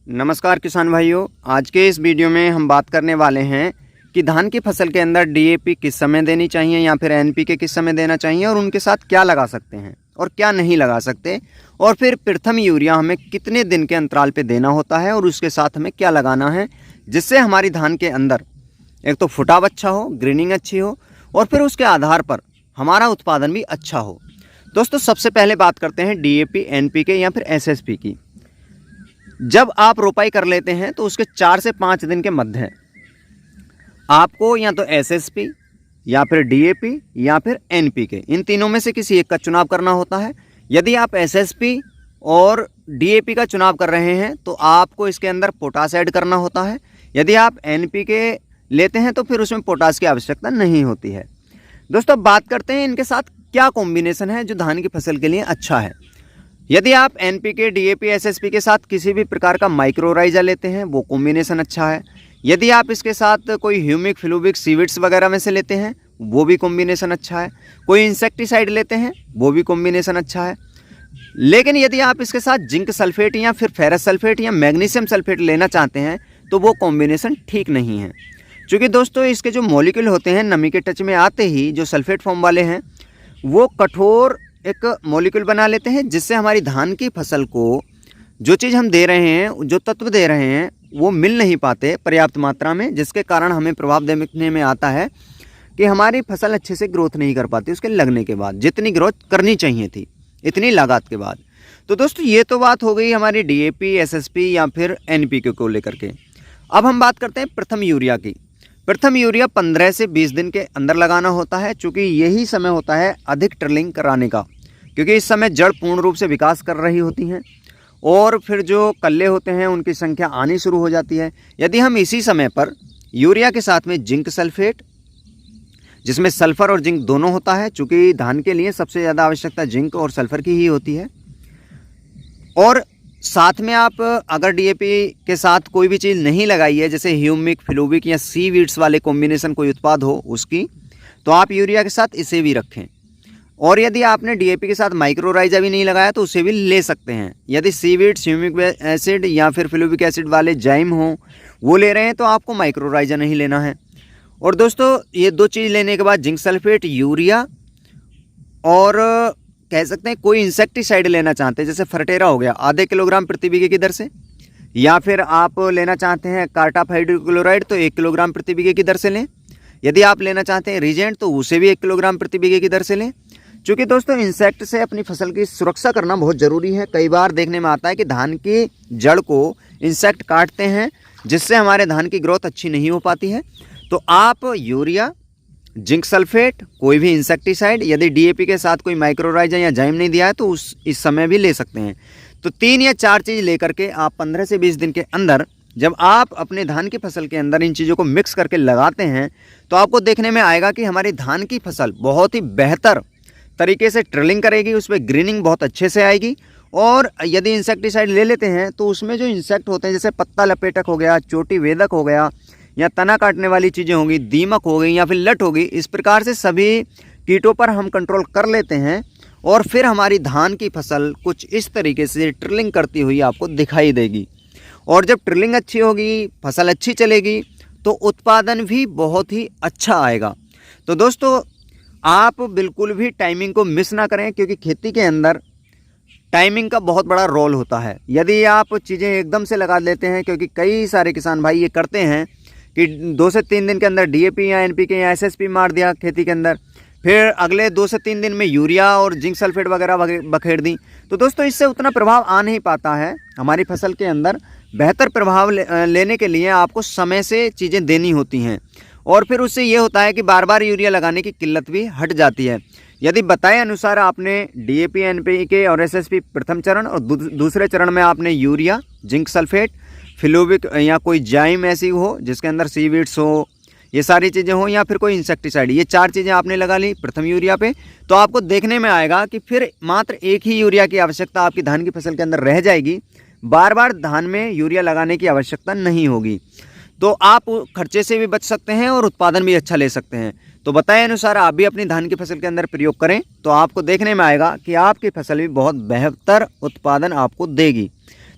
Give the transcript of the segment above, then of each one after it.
नमस्कार किसान भाइयों, आज के इस वीडियो में हम बात करने वाले हैं कि धान की फसल के अंदर डीएपी किस समय देनी चाहिए या फिर एनपीके किस समय देना चाहिए और उनके साथ क्या लगा सकते हैं और क्या नहीं लगा सकते, और फिर प्रथम यूरिया हमें कितने दिन के अंतराल पे देना होता है और उसके साथ हमें क्या लगाना है जिससे हमारी धान के अंदर एक तो फुटाव अच्छा हो, ग्रीनिंग अच्छी हो और फिर उसके आधार पर हमारा उत्पादन भी अच्छा हो। दोस्तों, सबसे पहले बात करते हैं डीएपी, एनपीके या फिर एसएसपी की। जब आप रोपाई कर लेते हैं तो उसके 4 से 5 दिन के मध्य आपको या तो एसएसपी या फिर डीएपी या फिर एनपीके, इन तीनों में से किसी एक का चुनाव करना होता है। यदि आप एसएसपी और डीएपी का चुनाव कर रहे हैं तो आपको इसके अंदर पोटास ऐड करना होता है। यदि आप एनपीके लेते हैं तो फिर उसमें पोटास की आवश्यकता नहीं होती है। दोस्तों, बात करते हैं इनके साथ क्या कॉम्बिनेशन है जो धान की फसल के लिए अच्छा है। यदि आप एनपीके, डीएपी, एसएसपी के साथ किसी भी प्रकार का माइक्रोराइजा लेते हैं वो कॉम्बिनेशन अच्छा है। यदि आप इसके साथ कोई ह्यूमिक, फ्लूविक, सीविड्स वगैरह में से लेते हैं वो भी कॉम्बिनेशन अच्छा है। कोई इंसेक्टिसाइड लेते हैं वो भी कॉम्बिनेशन अच्छा है। लेकिन यदि आप इसके साथ जिंक सल्फेट या फिर फेरस सल्फेट या मैग्नीशियम सल्फेट लेना चाहते हैं तो वो कॉम्बिनेशन ठीक नहीं है, क्योंकि दोस्तों इसके जो मॉलिक्यूल होते हैं नमी के टच में आते ही जो सल्फेट फॉर्म वाले हैं वो कठोर एक मॉलिक्यूल बना लेते हैं, जिससे हमारी धान की फसल को जो चीज़ हम दे रहे हैं, जो तत्व दे रहे हैं वो मिल नहीं पाते पर्याप्त मात्रा में, जिसके कारण हमें प्रभाव देखने में आता है कि हमारी फसल अच्छे से ग्रोथ नहीं कर पाती उसके लगने के बाद, जितनी ग्रोथ करनी चाहिए थी इतनी लागत के बाद। तो दोस्तों, ये तो बात हो गई हमारी डीएपी, एसएसपी या फिर एनपीके को लेकर के। अब हम बात करते हैं प्रथम यूरिया की। प्रथम यूरिया 15 से 20 दिन के अंदर लगाना होता है, चूँकि यही समय होता है अधिक ट्रिलिंग कराने का, क्योंकि इस समय जड़ पूर्ण रूप से विकास कर रही होती हैं और फिर जो कल्ले होते हैं उनकी संख्या आनी शुरू हो जाती है। यदि हम इसी समय पर यूरिया के साथ में जिंक सल्फेट, जिसमें सल्फर और जिंक दोनों होता है, चूँकि धान के लिए सबसे ज़्यादा आवश्यकता जिंक और सल्फर की ही होती है, और साथ में आप अगर डीएपी के साथ कोई भी चीज़ नहीं लगाई है, जैसे ह्यूमिक, फ्लूविक या सीवीड्स वाले कॉम्बिनेशन कोई उत्पाद हो उसकी, तो आप यूरिया के साथ इसे भी रखें। और यदि आपने डीएपी के साथ माइक्रोराइजा भी नहीं लगाया तो उसे भी ले सकते हैं। यदि सीवीड्स, ह्यूमिक एसिड या फिर फ्लूविक एसिड वाले जाइम हो वो ले रहे हैं तो आपको माइक्रोराइजा नहीं लेना है। और दोस्तों, ये दो चीज़ लेने के बाद जिंक सल्फेट, यूरिया और कह सकते हैं कोई इंसेक्टिसाइड लेना चाहते हैं जैसे फर्टेरा हो गया आधे किलोग्राम प्रति बीघे की दर से, या फिर आप लेना चाहते हैं कार्टाप हाइड्रोक्लोराइड तो 1 किलोग्राम प्रति बीघे की दर से लें। यदि आप लेना चाहते हैं रीजेंट तो उसे भी 1 किलोग्राम प्रति बीघे की दर से लें। चूँकि दोस्तों इंसेक्ट से अपनी फसल की सुरक्षा करना बहुत ज़रूरी है। कई बार देखने में आता है कि धान की जड़ को इंसेक्ट काटते हैं, जिससे हमारे धान की ग्रोथ अच्छी नहीं हो पाती है। तो आप यूरिया, जिंक सल्फेट, कोई भी इंसेक्टिसाइड, यदि डीएपी के साथ कोई माइक्रोराइजा या जाइम नहीं दिया है तो इस समय भी ले सकते हैं। तो 3 या 4 चीज़ लेकर के आप 15 से 20 दिन के अंदर जब आप अपने धान की फसल के अंदर इन चीज़ों को मिक्स करके लगाते हैं तो आपको देखने में आएगा कि हमारी धान की फसल बहुत ही बेहतर तरीके से ट्रिलिंग करेगी, उस पर ग्रीनिंग बहुत अच्छे से आएगी। और यदि इंसेक्टिसाइड ले लेते हैं तो उसमें जो इंसेक्ट होते हैं जैसे पत्ता लपेटक हो गया, चोटी वेदक हो गया, या तना काटने वाली चीज़ें होंगी, दीमक हो गई या फिर लट होगी, इस प्रकार से सभी कीटों पर हम कंट्रोल कर लेते हैं और फिर हमारी धान की फसल कुछ इस तरीके से ट्रिलिंग करती हुई आपको दिखाई देगी। और जब ट्रिलिंग अच्छी होगी, फसल अच्छी चलेगी तो उत्पादन भी बहुत ही अच्छा आएगा। तो दोस्तों, आप बिल्कुल भी टाइमिंग को मिस ना करें, क्योंकि खेती के अंदर टाइमिंग का बहुत बड़ा रोल होता है। यदि आप चीज़ें एकदम से लगा लेते हैं, क्योंकि कई सारे किसान भाई ये करते हैं कि 2 से 3 दिन के अंदर डीएपी या एनपीके या एसएसपी मार दिया खेती के अंदर, फिर अगले 2 से 3 दिन में यूरिया और जिंक सल्फेट वगैरह बखेर दी। तो दोस्तों, इससे उतना प्रभाव आ नहीं पाता है हमारी फसल के अंदर। बेहतर प्रभाव लेने के लिए आपको समय से चीज़ें देनी होती हैं, और फिर उससे ये होता है कि बार बार यूरिया लगाने की किल्लत भी हट जाती है। यदि बताए अनुसार आपने डीएपी, एनपीके और एसएसपी प्रथम चरण और दूसरे चरण में आपने यूरिया, जिंक सल्फेट, फ्लूविक या कोई जाइम ऐसी हो जिसके अंदर सीवीड्स हो, ये सारी चीज़ें हो, या फिर कोई इंसेक्टिसाइड, ये 4 चीज़ें आपने लगा ली प्रथम यूरिया पे, तो आपको देखने में आएगा कि फिर मात्र एक ही यूरिया की आवश्यकता आपकी धान की फसल के अंदर रह जाएगी। बार बार धान में यूरिया लगाने की आवश्यकता नहीं होगी। तो आप खर्चे से भी बच सकते हैं और उत्पादन भी अच्छा ले सकते हैं। तो बताए अनुसार आप भी अपनी धान की फसल के अंदर प्रयोग करें तो आपको देखने में आएगा कि आपकी फसल भी बहुत बेहतर उत्पादन आपको देगी।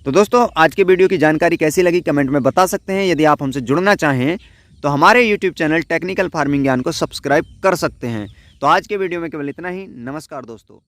तो दोस्तों आज के वीडियो की जानकारी कैसी लगी कमेंट में बता सकते हैं। यदि आप हमसे जुड़ना चाहें तो हमारे यूट्यूब चैनल टेक्निकल फार्मिंग ज्ञान को सब्सक्राइब कर सकते हैं। तो आज के वीडियो में केवल इतना ही। नमस्कार दोस्तों।